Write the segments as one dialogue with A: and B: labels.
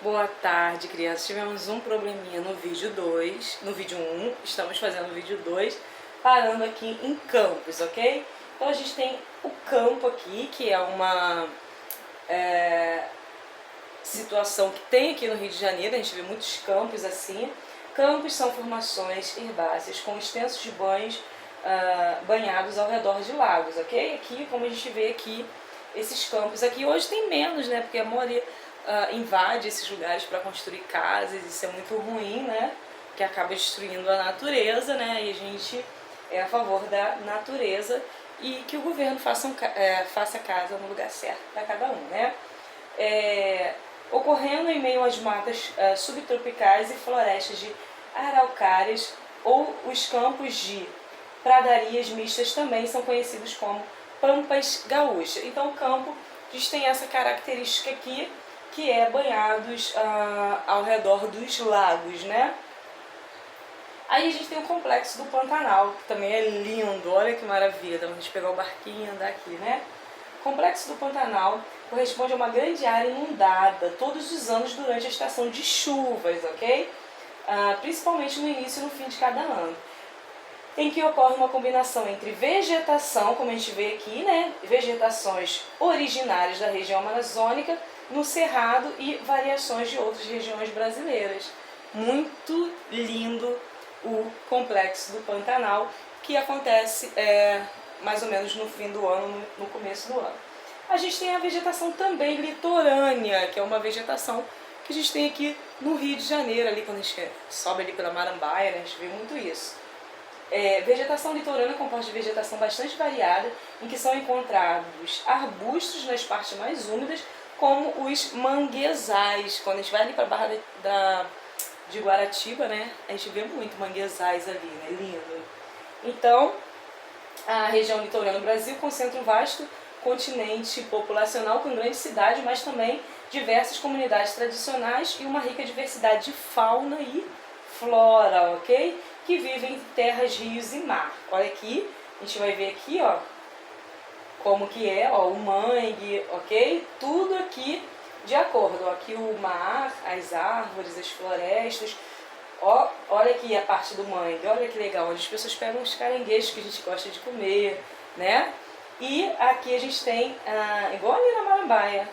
A: Boa tarde, crianças. Tivemos um probleminha no vídeo 2, no vídeo 1, estamos fazendo o vídeo 2, parando aqui em Campos, ok? Então a gente tem o campo aqui, que é uma situação que tem aqui no Rio de Janeiro, a gente vê muitos campos assim. Campos são formações herbáceas com extensos de banhos banhados ao redor de lagos, ok? Aqui, como a gente vê aqui, esses campos aqui, hoje tem menos, né? Porque a maioria invade esses lugares para construir casas, isso é muito ruim, né? Que acaba destruindo a natureza, né? E a gente é a favor da natureza e que o governo faça casa no lugar certo para cada um, né? Ocorrendo em meio às matas subtropicais e florestas de araucárias ou os campos de pradarias mistas também são conhecidos como pampas gaúchas. Então o campo tem essa característica aqui, que é banhados ao redor dos lagos, né? Aí a gente tem o complexo do Pantanal, que também é lindo, olha que maravilha, então a gente pegar o barquinho e andar aqui, né? O complexo do Pantanal corresponde a uma grande área inundada todos os anos durante a estação de chuvas, ok? Principalmente no início e no fim de cada ano, em que ocorre uma combinação entre vegetação, como a gente vê aqui, né? Vegetações originárias da região amazônica, no Cerrado e variações de outras regiões brasileiras. Muito lindo o complexo do Pantanal, que acontece mais ou menos no fim do ano, no começo do ano. A gente tem a vegetação também litorânea, que é uma vegetação que a gente tem aqui no Rio de Janeiro, ali quando a gente sobe ali pela Marambaia, né, a gente vê muito isso. Vegetação litorânea é composta de vegetação bastante variada, em que são encontrados arbustos nas partes mais úmidas, como os manguezais. Quando a gente vai ali para a Barra de Guaratiba, né, a gente vê muito manguezais ali, né, lindo. Então, a região litorânea do Brasil concentra um vasto continente populacional com grande cidade, mas também diversas comunidades tradicionais e uma rica diversidade de fauna e flora, ok? Que vivem em terras, rios e mar. Olha aqui, a gente vai ver aqui, ó, como que é, ó, o mangue, ok? Tudo aqui de acordo, ó, aqui o mar, as árvores, as florestas. Ó, olha aqui a parte do mangue, olha que legal, onde as pessoas pegam os caranguejos que a gente gosta de comer, né? E aqui a gente tem, igual ali na Marambaia,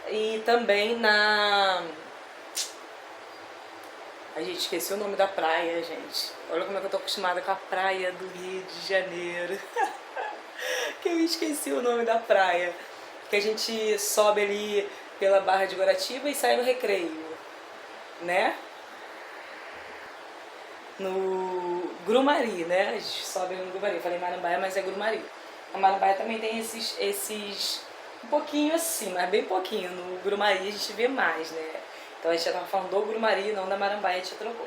A: e também na... A gente esqueceu o nome da praia, gente. Olha como é que eu tô acostumada com a praia do Rio de Janeiro. Que eu esqueci o nome da praia. Que a gente sobe ali pela Barra de Guaratiba e sai no Recreio, né? No Grumari, né? A gente sobe no Grumari. Eu falei Marambaia, mas é Grumari. A Marambaia também tem esses um pouquinho assim, mas bem pouquinho. No Grumari a gente vê mais, né? Então a gente já estava falando do Grumari, não da Marambaia, a gente trocou.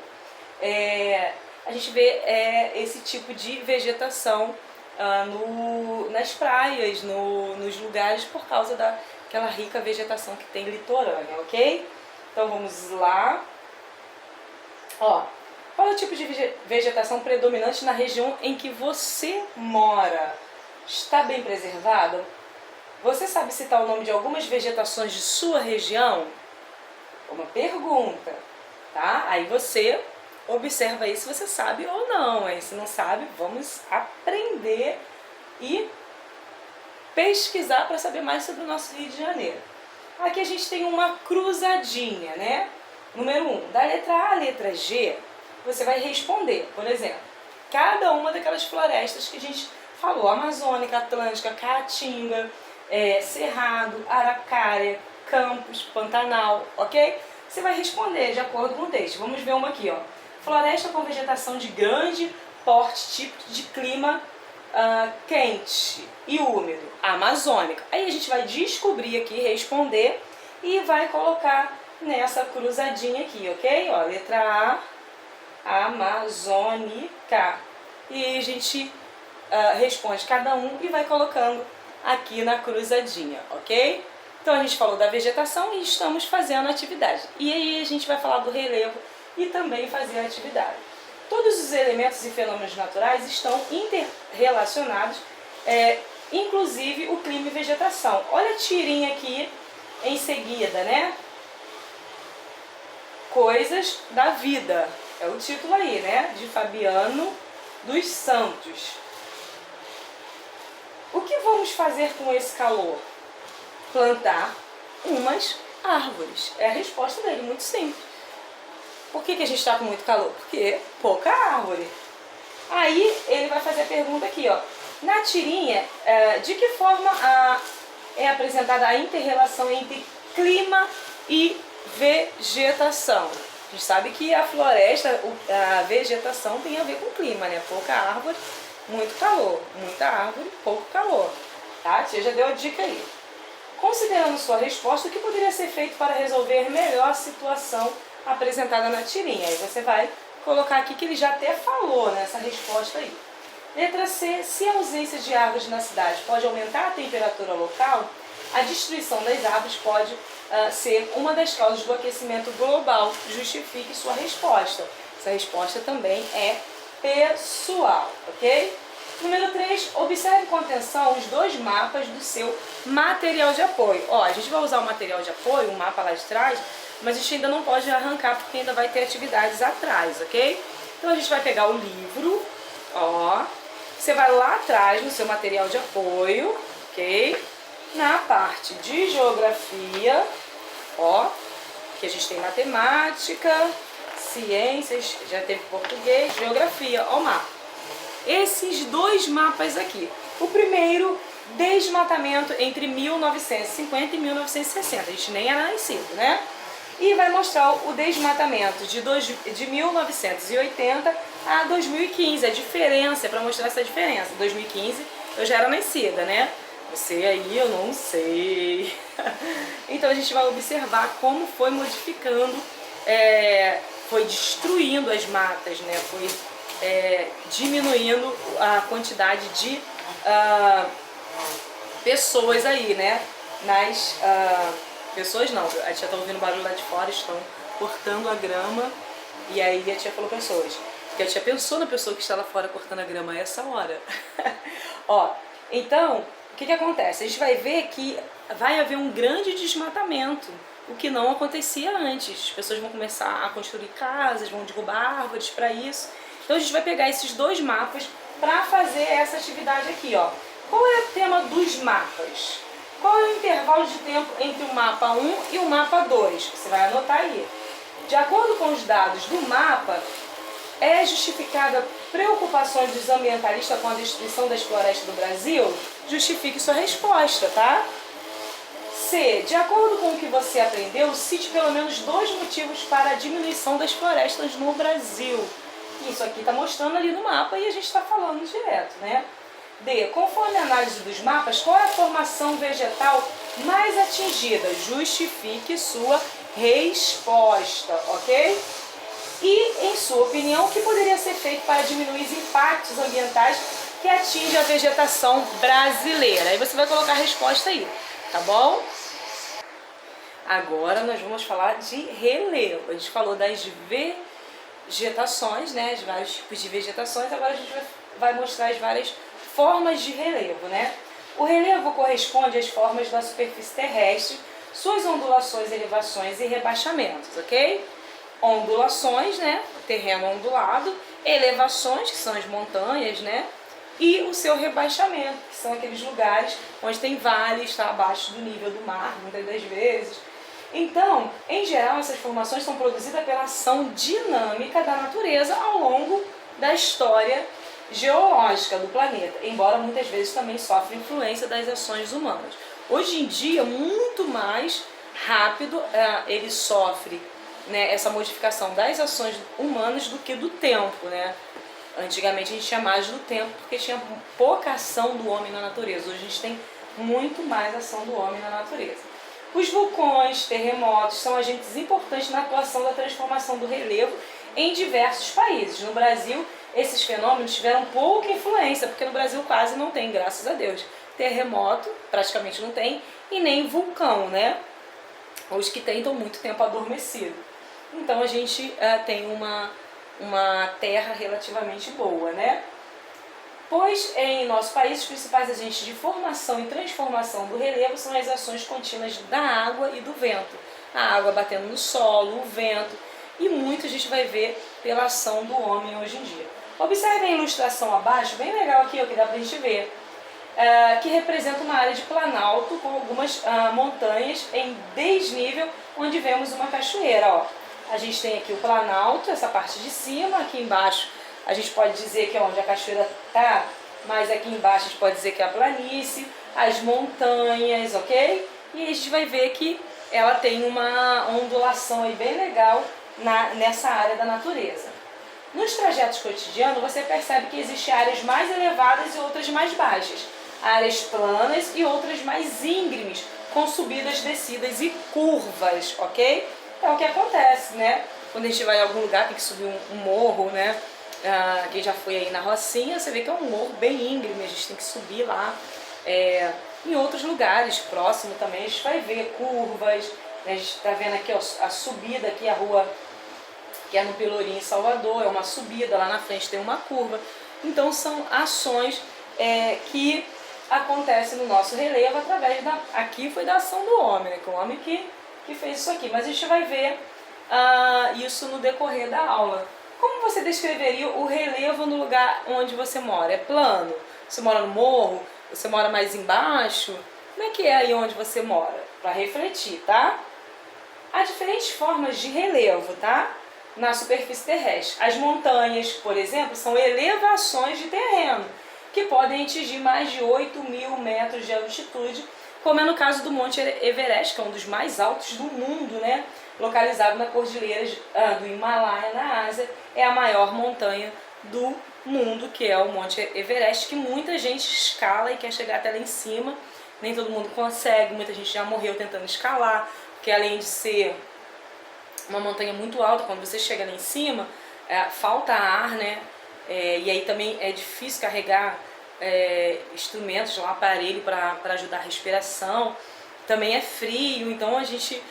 A: A gente vê esse tipo de vegetação nas praias, nos lugares, por causa daquela rica vegetação que tem litorânea, ok? Então vamos lá. Ó, qual é o tipo de vegetação predominante na região em que você mora? Está bem preservada? Você sabe citar o nome de algumas vegetações de sua região? Uma pergunta, tá? Aí você observa aí se você sabe ou não. Aí se não sabe, vamos aprender e pesquisar para saber mais sobre o nosso Rio de Janeiro. Aqui a gente tem uma cruzadinha, né? Número 1, da letra A à letra G, você vai responder, por exemplo, cada uma daquelas florestas que a gente falou, Amazônica, Atlântica, Caatinga, Cerrado, Araucária, Campos, Pantanal, ok? Você vai responder de acordo com o texto. Vamos ver uma aqui, ó. Floresta com vegetação de grande porte, típico de clima quente e úmido, amazônica. Aí a gente vai descobrir aqui, responder e vai colocar nessa cruzadinha aqui, ok? Ó, letra A, amazônica. E a gente responde cada um e vai colocando aqui na cruzadinha, ok? Então a gente falou da vegetação e estamos fazendo a atividade. E aí a gente vai falar do relevo e também fazer a atividade. Todos os elementos e fenômenos naturais estão interrelacionados, inclusive o clima e vegetação. Olha a tirinha aqui em seguida, né? Coisas da Vida. É o título aí, né? De Fabiano dos Santos. O que vamos fazer com esse calor? Plantar umas árvores. É a resposta dele, muito simples. Por que a gente está com muito calor? Porque pouca árvore. Aí ele vai fazer a pergunta aqui, ó. Na tirinha, de que forma é apresentada a inter-relação entre clima e vegetação? A gente sabe que a floresta, a vegetação tem a ver com o clima, né? Pouca árvore, muito calor. Muita árvore, pouco calor. Tá? A tia já deu a dica aí. Considerando sua resposta, o que poderia ser feito para resolver melhor a situação apresentada na tirinha? Aí você vai colocar aqui que ele já até falou nessa resposta aí. Letra C. Se a ausência de árvores na cidade pode aumentar a temperatura local, a destruição das árvores pode ser uma das causas do aquecimento global. Justifique sua resposta. Essa resposta também é pessoal, ok? Número 3, observe com atenção os dois mapas do seu material de apoio. Ó, a gente vai usar o material de apoio, o mapa lá de trás, mas a gente ainda não pode arrancar porque ainda vai ter atividades atrás, ok? Então a gente vai pegar o livro, ó, você vai lá atrás no seu material de apoio, ok? Na parte de geografia, ó, que a gente tem matemática, ciências, já teve português, geografia, ó o mapa. Esses dois mapas aqui. O primeiro, desmatamento entre 1950 e 1960. A gente nem era nascido, né? E vai mostrar o desmatamento de 1980 a 2015. A diferença, para mostrar essa diferença. 2015 eu já era nascida, né? Você aí eu não sei. Então a gente vai observar como foi modificando, foi destruindo as matas, né? Foi diminuindo a quantidade de pessoas aí, né? Pessoas não, a tia tá ouvindo barulho lá de fora, estão cortando a grama. E aí a tia falou pessoas, porque a tia pensou na pessoa que está lá fora cortando a grama a essa hora. Ó, então, o que acontece? A gente vai ver que vai haver um grande desmatamento, o que não acontecia antes. As pessoas vão começar a construir casas, vão derrubar árvores para isso. Então a gente vai pegar esses dois mapas para fazer essa atividade aqui, ó. Qual é o tema dos mapas? Qual é o intervalo de tempo entre o mapa 1 e o mapa 2? Você vai anotar aí. De acordo com os dados do mapa, é justificada preocupações dos ambientalistas com a destruição das florestas do Brasil? Justifique sua resposta, tá? C. De acordo com o que você aprendeu, cite pelo menos 2 motivos para a diminuição das florestas no Brasil. Isso aqui está mostrando ali no mapa e a gente está falando direto, né? D. Conforme a análise dos mapas, qual é a formação vegetal mais atingida? Justifique sua resposta, ok? E, em sua opinião, o que poderia ser feito para diminuir os impactos ambientais que atingem a vegetação brasileira? Aí você vai colocar a resposta aí, tá bom? Agora nós vamos falar de relevo. A gente falou das vegetações, né, de vários tipos de vegetações. Agora a gente vai mostrar as várias formas de relevo, né? O relevo corresponde às formas da superfície terrestre, suas ondulações, elevações e rebaixamentos, ok? Ondulações, né, terreno ondulado, elevações, que são as montanhas, né, e o seu rebaixamento, que são aqueles lugares onde tem vales, está abaixo do nível do mar, muitas das vezes. Então, em geral, essas formações são produzidas pela ação dinâmica da natureza ao longo da história geológica do planeta, embora muitas vezes também sofra influência das ações humanas. Hoje em dia, muito mais rápido ele sofre, né, essa modificação das ações humanas do que do tempo, né? Antigamente a gente tinha mais do tempo porque tinha pouca ação do homem na natureza. Hoje a gente tem muito mais ação do homem na natureza. Os vulcões, terremotos são agentes importantes na atuação da transformação do relevo em diversos países. No Brasil, esses fenômenos tiveram pouca influência, porque no Brasil quase não tem, graças a Deus. Terremoto praticamente não tem, e nem vulcão, né? Os que tem estão muito tempo adormecidos. Então a gente tem uma terra relativamente boa, né? Pois em nosso país os principais agentes de formação e transformação do relevo são as ações contínuas da água e do vento. A água batendo no solo, o vento e muito a gente vai ver pela ação do homem hoje em dia. Observe a ilustração abaixo, bem legal aqui, ó, que dá pra gente ver, que representa uma área de planalto com algumas montanhas em desnível, onde vemos uma cachoeira. Ó. A gente tem aqui o planalto, essa parte de cima, aqui embaixo a gente pode dizer que é onde a cachoeira está, mas aqui embaixo a gente pode dizer que é a planície, as montanhas, ok? E a gente vai ver que ela tem uma ondulação aí bem legal nessa área da natureza. Nos trajetos cotidianos você percebe que existem áreas mais elevadas e outras mais baixas, áreas planas e outras mais íngremes, com subidas, descidas e curvas, ok? É o que acontece, né? Quando a gente vai em algum lugar, tem que subir um morro, né? Quem já foi aí na Rocinha, você vê que é um morro bem íngreme, a gente tem que subir lá. Em outros lugares, próximo também, a gente vai ver curvas, né? A gente está vendo aqui ó, a subida, aqui a rua que é no Pelourinho, em Salvador, é uma subida, lá na frente tem uma curva. Então são ações que acontecem no nosso relevo através aqui foi da ação do homem, né? Que o homem que fez isso aqui, mas a gente vai ver isso no decorrer da aula. Como você descreveria o relevo no lugar onde você mora? É plano? Você mora no morro? Você mora mais embaixo? Como é que é aí onde você mora? Para refletir, tá? Há diferentes formas de relevo, tá? Na superfície terrestre. As montanhas, por exemplo, são elevações de terreno, que podem atingir mais de 8.000 metros de altitude, como é no caso do Monte Everest, que é um dos mais altos do mundo, né? Localizado na cordilheira do Himalaia, na Ásia, é a maior montanha do mundo, que é o Monte Everest, que muita gente escala e quer chegar até lá em cima. Nem todo mundo consegue, muita gente já morreu tentando escalar, porque além de ser uma montanha muito alta, quando você chega lá em cima, falta ar, né? E aí também é difícil carregar instrumentos, um aparelho para ajudar a respiração. Também é frio, então a gente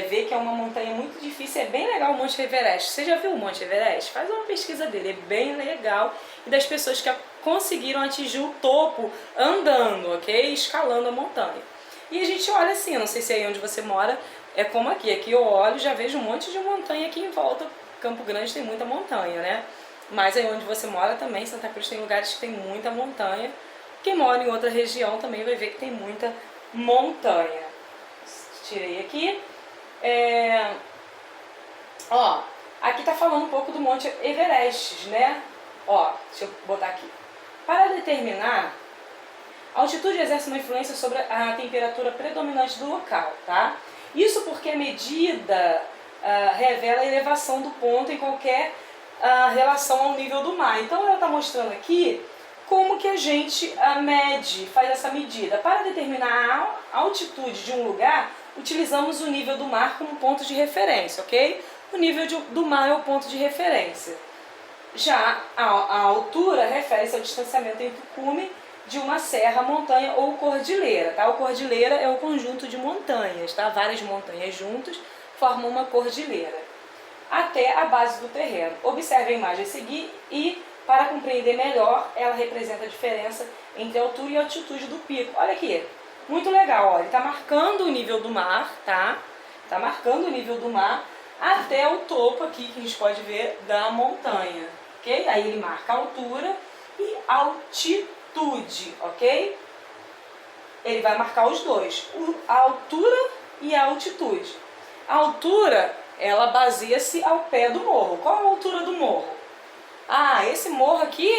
A: vê que é uma montanha muito difícil. É bem legal o Monte Everest. Você já viu o Monte Everest? Faz uma pesquisa dele, é bem legal. E das pessoas que conseguiram atingir o topo andando, ok? Escalando a montanha. E a gente olha assim, não sei se é aí onde você mora, é como aqui. Aqui eu olho, já vejo um monte de montanha aqui em volta. Campo Grande tem muita montanha, né? Mas aí onde você mora também, Santa Cruz tem lugares que tem muita montanha. Quem mora em outra região também vai ver que tem muita montanha. Tirei aqui. Ó, aqui tá falando um pouco do Monte Everest, né? Ó, deixa eu botar aqui. Para determinar, a altitude exerce uma influência sobre a temperatura predominante do local, tá? Isso porque a medida revela a elevação do ponto em qualquer relação ao nível do mar. Então ela está mostrando aqui como que a gente mede, faz essa medida. Para determinar a altitude de um lugar, utilizamos o nível do mar como ponto de referência, ok? O nível do mar é o ponto de referência. Já a altura refere-se ao distanciamento entre o cume de uma serra, montanha ou cordilheira, tá? O cordilheira é o conjunto de montanhas, tá? Várias montanhas juntas formam uma cordilheira, até a base do terreno. Observe a imagem a seguir e, para compreender melhor, ela representa a diferença entre a altura e a altitude do pico. Olha aqui, muito legal, olha, ele está marcando o nível do mar, tá? Está marcando o nível do mar até o topo aqui, que a gente pode ver, da montanha, ok? Aí ele marca a altura e altitude, ok? Ele vai marcar os dois, a altura e a altitude. A altura, ela baseia-se ao pé do morro. Qual a altura do morro? Esse morro aqui,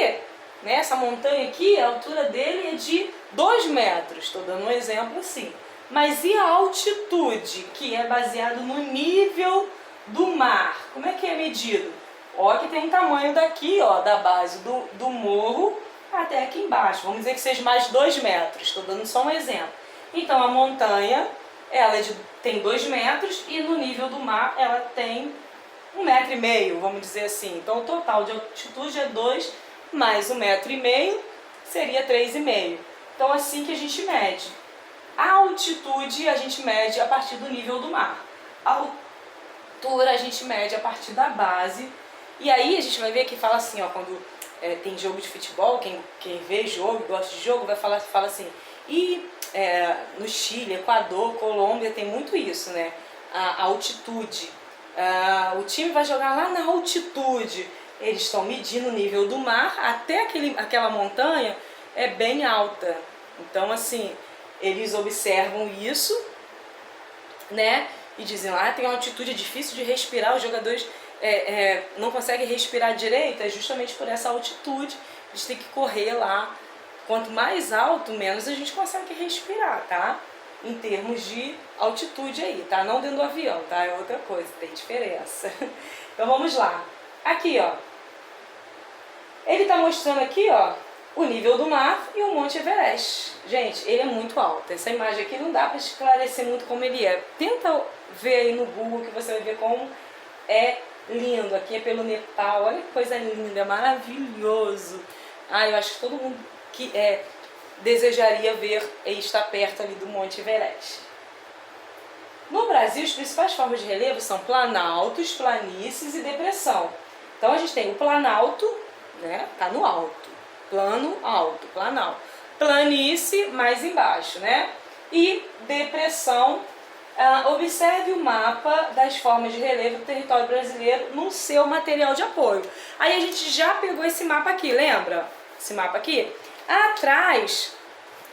A: né, essa montanha aqui, a altura dele é de 2 metros. Estou dando um exemplo assim. Mas e a altitude, que é baseado no nível do mar? Como é que é medido? Ó, que tem um tamanho daqui, ó, da base do morro até aqui embaixo. Vamos dizer que seja mais 2 metros. Estou dando só um exemplo. Então a montanha, ela tem 2 metros e no nível do mar ela tem 1,5 metro, vamos dizer assim. Então o total de altitude é 2 mais 1,5 metro seria 3,5. Então assim que a gente mede. A altitude a gente mede a partir do nível do mar. A altura a gente mede a partir da base. E aí a gente vai ver que fala assim, ó, quando tem jogo de futebol, quem vê jogo, gosta de jogo, fala assim, no Chile, Equador, Colômbia, tem muito isso, né? A altitude. o time vai jogar lá na altitude. Eles estão medindo o nível do mar até aquela montanha é bem alta. Então, assim, eles observam isso, né? E dizem lá, tem uma altitude difícil de respirar, os jogadores não conseguem respirar direito, é justamente por essa altitude. Eles têm que correr lá. Quanto mais alto, menos a gente consegue respirar, tá? Em termos de altitude aí, tá? Não dentro do avião, tá? É outra coisa, tem diferença. Então vamos lá. Aqui, ó. Ele tá mostrando aqui, ó, o nível do mar e o Monte Everest. Gente, ele é muito alto. Essa imagem aqui não dá para esclarecer muito como ele é. Tenta ver aí no Google que você vai ver como é lindo. Aqui é pelo Nepal. Olha que coisa linda, maravilhoso. Eu acho que todo mundo que desejaria ver e estar perto ali do Monte Everest. No Brasil, as principais formas de relevo são planaltos, planícies e depressão. Então a gente tem o planalto, né? Tá no alto. Plano, alto, planalto. Planície, mais embaixo, né? E depressão. Observe o mapa das formas de relevo do território brasileiro no seu material de apoio. Aí a gente já pegou esse mapa aqui, lembra? Esse mapa aqui? Atrás,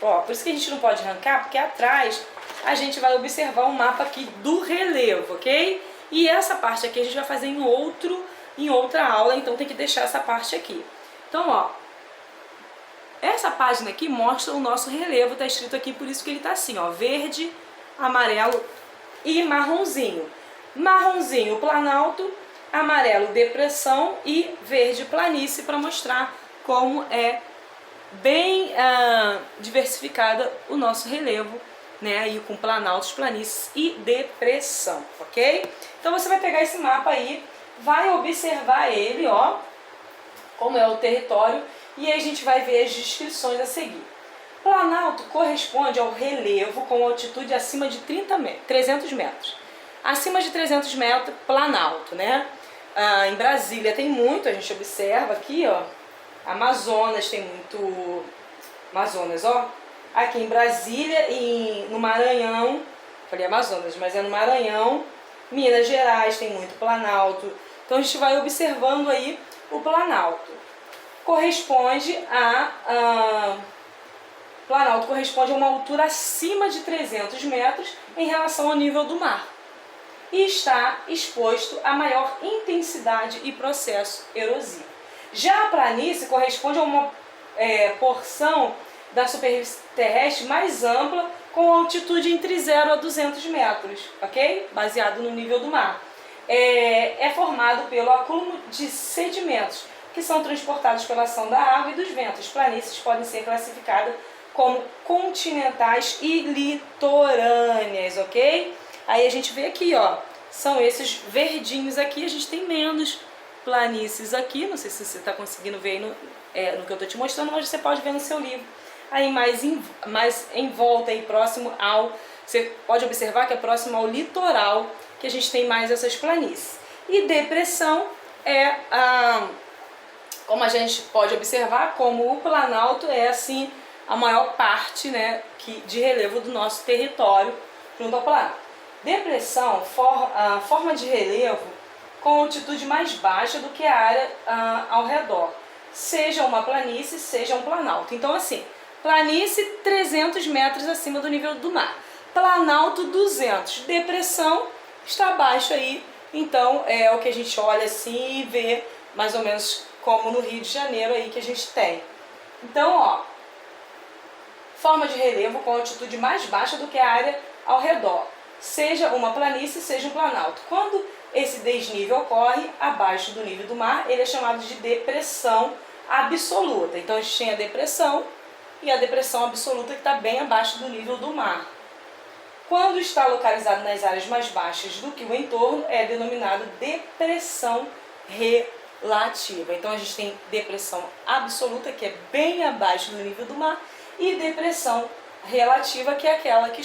A: ó, por isso que a gente não pode arrancar, porque atrás a gente vai observar um mapa aqui do relevo, ok? E essa parte aqui a gente vai fazer em outra aula, então tem que deixar essa parte aqui. Então, ó, essa página aqui mostra o nosso relevo, tá escrito aqui, por isso que ele tá assim, ó, verde, amarelo e marronzinho. Marronzinho, planalto, amarelo, depressão e verde, planície, para mostrar como é bem diversificada o nosso relevo, né, aí com planaltos, planícies e depressão, ok? Então você vai pegar esse mapa aí, vai observar ele, ó, como é o território, e aí a gente vai ver as descrições a seguir. Planalto corresponde ao relevo com altitude acima de 300 metros. Acima de 300 metros, planalto, né? Em Brasília tem muito, a gente observa aqui, ó, Amazonas tem muito, Amazonas, ó, aqui em Brasília e no Maranhão, falei Amazonas, mas é no Maranhão, Minas Gerais tem muito planalto. Então a gente vai observando aí o planalto. Planalto corresponde a uma altura acima de 300 metros em relação ao nível do mar e está exposto a maior intensidade e processo erosivo. Já a planície corresponde a uma porção da superfície terrestre mais ampla, com altitude entre 0 a 200 metros, ok? Baseado no nível do mar. É formado pelo acúmulo de sedimentos, que são transportados pela ação da água e dos ventos. Planícies podem ser classificadas como continentais e litorâneas, ok? Aí a gente vê aqui, ó, são esses verdinhos aqui, a gente tem menos planícies aqui, não sei se você está conseguindo ver aí no que eu estou te mostrando, mas você pode ver no seu livro. Aí mais em volta, aí próximo ao, você pode observar que é próximo ao litoral, que a gente tem mais essas planícies. E depressão é, como a gente pode observar, como o planalto é assim a maior parte, né, de relevo do nosso território junto ao planalto. Depressão, forma de relevo com altitude mais baixa do que a área ao redor, seja uma planície, seja um planalto. Então assim, planície 300 metros acima do nível do mar, planalto 200, depressão está abaixo aí, então é o que a gente olha assim e vê mais ou menos como no Rio de Janeiro aí que a gente tem. Então, ó, forma de relevo com altitude mais baixa do que a área ao redor, seja uma planície, seja um planalto. Quando esse desnível ocorre abaixo do nível do mar, ele é chamado de depressão absoluta. Então a gente tem a depressão e a depressão absoluta que está bem abaixo do nível do mar. Quando está localizado nas áreas mais baixas do que o entorno, é denominado depressão relativa. Então a gente tem depressão absoluta, que é bem abaixo do nível do mar, e depressão relativa, que é aquela que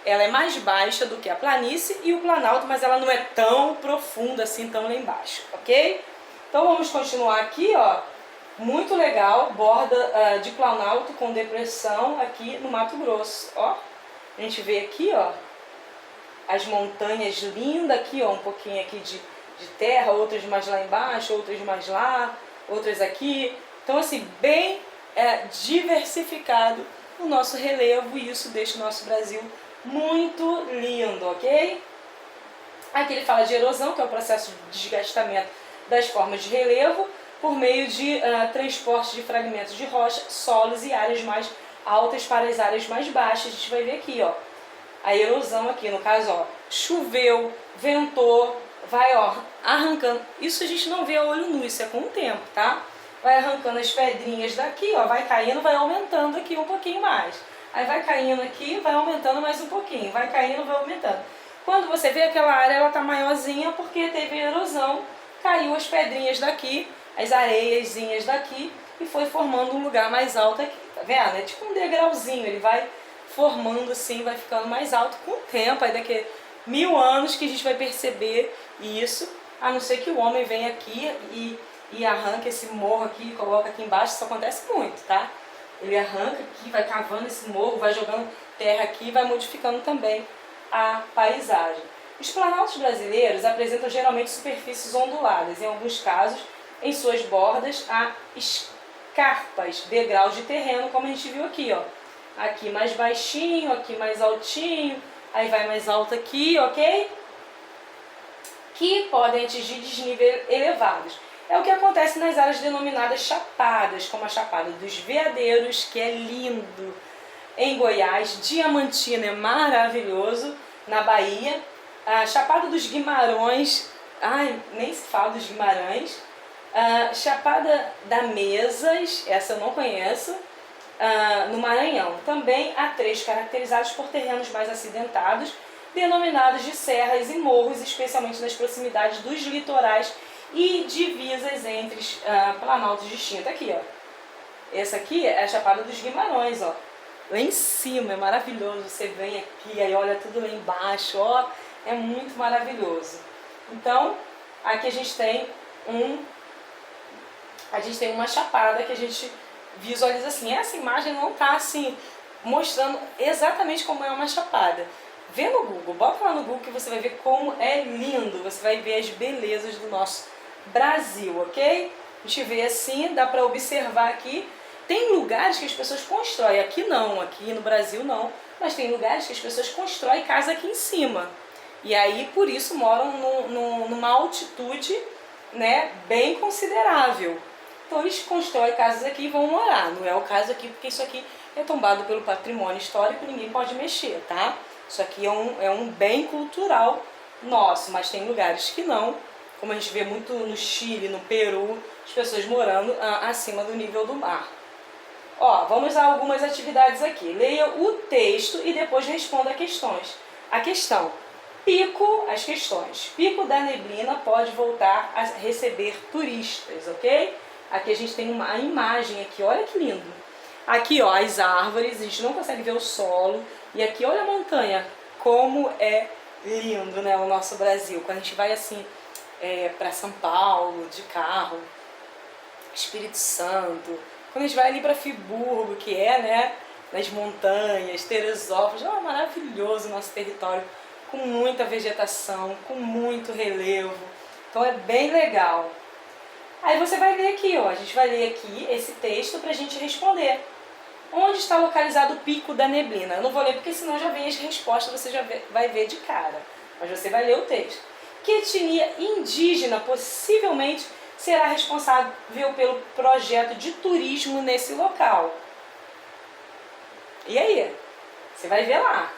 A: ela é mais baixa do que a planície e o planalto, mas ela não é tão profunda assim, tão lá embaixo, ok? Então vamos continuar aqui, ó, muito legal, borda de planalto com depressão aqui no Mato Grosso, ó. A gente vê aqui, ó, as montanhas lindas aqui, ó, um pouquinho aqui de terra, outras mais lá embaixo, outras mais lá, outras aqui. Então assim, bem diversificado o nosso relevo, e isso deixa o nosso Brasil muito lindo, ok? Aqui ele fala de erosão, que é o processo de desgastamento das formas de relevo por meio de transporte de fragmentos de rocha, solos e áreas mais altas para as áreas mais baixas. A gente vai ver aqui, ó, a erosão aqui, no caso, ó, choveu, ventou, vai, ó, arrancando. Isso a gente não vê a olho nu, isso é com o tempo, tá? Vai arrancando as pedrinhas daqui, ó, vai caindo, vai aumentando aqui um pouquinho mais. Aí vai caindo aqui, vai aumentando mais um pouquinho, vai caindo, vai aumentando. Quando você vê aquela área, ela tá maiorzinha porque teve erosão, caiu as pedrinhas daqui, as areiazinhas daqui, e foi formando um lugar mais alto aqui, tá vendo? É tipo um degrauzinho, ele vai formando assim, vai ficando mais alto com o tempo. Aí daqui a 1000 anos que a gente vai perceber isso, a não ser que o homem venha aqui e arranca esse morro aqui e coloca aqui embaixo. Isso acontece muito, tá? Ele arranca aqui, vai cavando esse morro, vai jogando terra aqui e vai modificando também a paisagem. Os planaltos brasileiros apresentam geralmente superfícies onduladas, em alguns casos, em suas bordas, há escarpas, degraus de terreno, como a gente viu aqui, ó. Aqui mais baixinho, aqui mais altinho, aí vai mais alto aqui, ok? Que podem atingir desníveis elevados. É o que acontece nas áreas denominadas chapadas, como a Chapada dos Veadeiros, que é lindo, em Goiás. Diamantina é maravilhoso, na Bahia. A Chapada dos Guimarães, ai, nem se fala dos Guimarães. Chapada da Mesas, essa eu não conheço, no Maranhão. Também há trechos caracterizados por terrenos mais acidentados, denominados de serras e morros, especialmente nas proximidades dos litorais e divisas entre planaltos distintos. Aqui, ó. Essa aqui é a Chapada dos Guimarães, ó. Lá em cima, é maravilhoso. Você vem aqui, aí olha tudo lá embaixo, ó. É muito maravilhoso. Então, aqui a gente tem uma chapada que a gente visualiza assim. Essa imagem não está assim mostrando exatamente como é uma chapada. Vê no Google, bota lá no Google que você vai ver como é lindo. Você vai ver as belezas do nosso Brasil, ok? A gente vê assim, dá para observar aqui. Tem lugares que as pessoas constroem, aqui não, aqui no Brasil não, mas tem lugares que as pessoas constroem casa aqui em cima. E aí, por isso, moram numa altitude, né, bem considerável. Então eles constroem casas aqui e vão morar. Não é o caso aqui, porque isso aqui é tombado pelo patrimônio histórico, ninguém pode mexer, tá? Isso aqui é um bem cultural nosso, mas tem lugares que não, como a gente vê muito no Chile, no Peru, as pessoas morando acima do nível do mar. Ó, vamos a algumas atividades aqui. Leia o texto e depois responda questões. A questão. Pico, as questões. Pico da Neblina pode voltar a receber turistas, ok? Aqui a gente tem uma imagem aqui, olha que lindo. Aqui, ó, as árvores, a gente não consegue ver o solo. E aqui, olha a montanha, como é lindo, né, o nosso Brasil. Quando a gente vai assim para São Paulo, de carro, Espírito Santo, quando a gente vai ali para Friburgo, que é, né, nas montanhas, Teresópolis, é maravilhoso o nosso território, com muita vegetação, com muito relevo. Então é bem legal. Aí você vai ler aqui, ó, a gente vai ler aqui esse texto para a gente responder. Onde está localizado o Pico da Neblina? Eu não vou ler porque senão já vem as respostas, você já vai ver de cara. Mas você vai ler o texto. Que etnia indígena possivelmente será responsável pelo projeto de turismo nesse local? E aí? Você vai ver lá.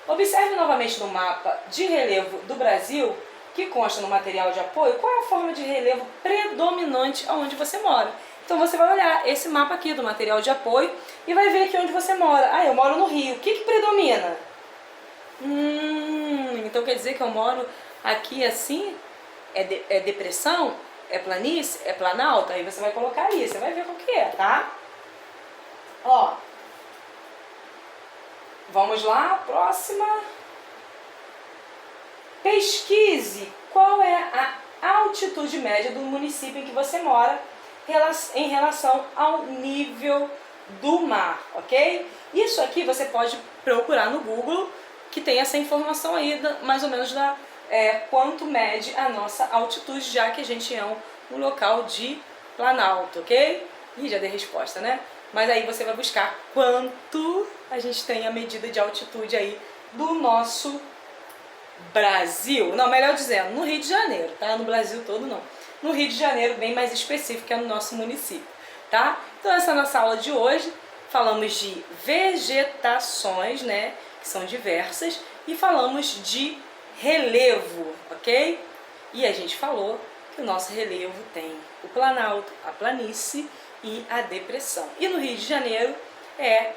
A: Observe novamente no mapa de relevo do Brasil, que consta no material de apoio, qual é a forma de relevo predominante onde você mora. Então você vai olhar esse mapa aqui do material de apoio e vai ver aqui onde você mora. Ah, eu moro no Rio. O que predomina? Então quer dizer que eu moro aqui assim? É depressão? É planície? É planalto? Aí você vai colocar aí, você vai ver qual que é, tá? Ó. Vamos lá, próxima. Pesquise qual é a altitude média do município em que você mora em relação ao nível do mar, ok? Isso aqui você pode procurar no Google, que tem essa informação aí, mais ou menos, da quanto mede a nossa altitude, já que a gente é um local de planalto, ok? Ih, já dei resposta, né? Mas aí você vai buscar quanto a gente tem a medida de altitude aí do nosso Brasil. Não, melhor dizendo, no Rio de Janeiro, tá? No Brasil todo não. No Rio de Janeiro, bem mais específico, que é no nosso município, tá? Então essa é a nossa aula de hoje. Falamos de vegetações, né? Que são diversas. E falamos de relevo, ok? E a gente falou que o nosso relevo tem o planalto, a planície e a depressão. E no Rio de Janeiro é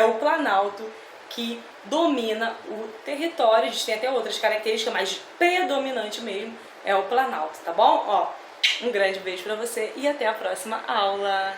A: o planalto que domina o território. A gente tem até outras características, mas predominante mesmo é o planalto, tá bom? Ó, um grande beijo pra você e até a próxima aula!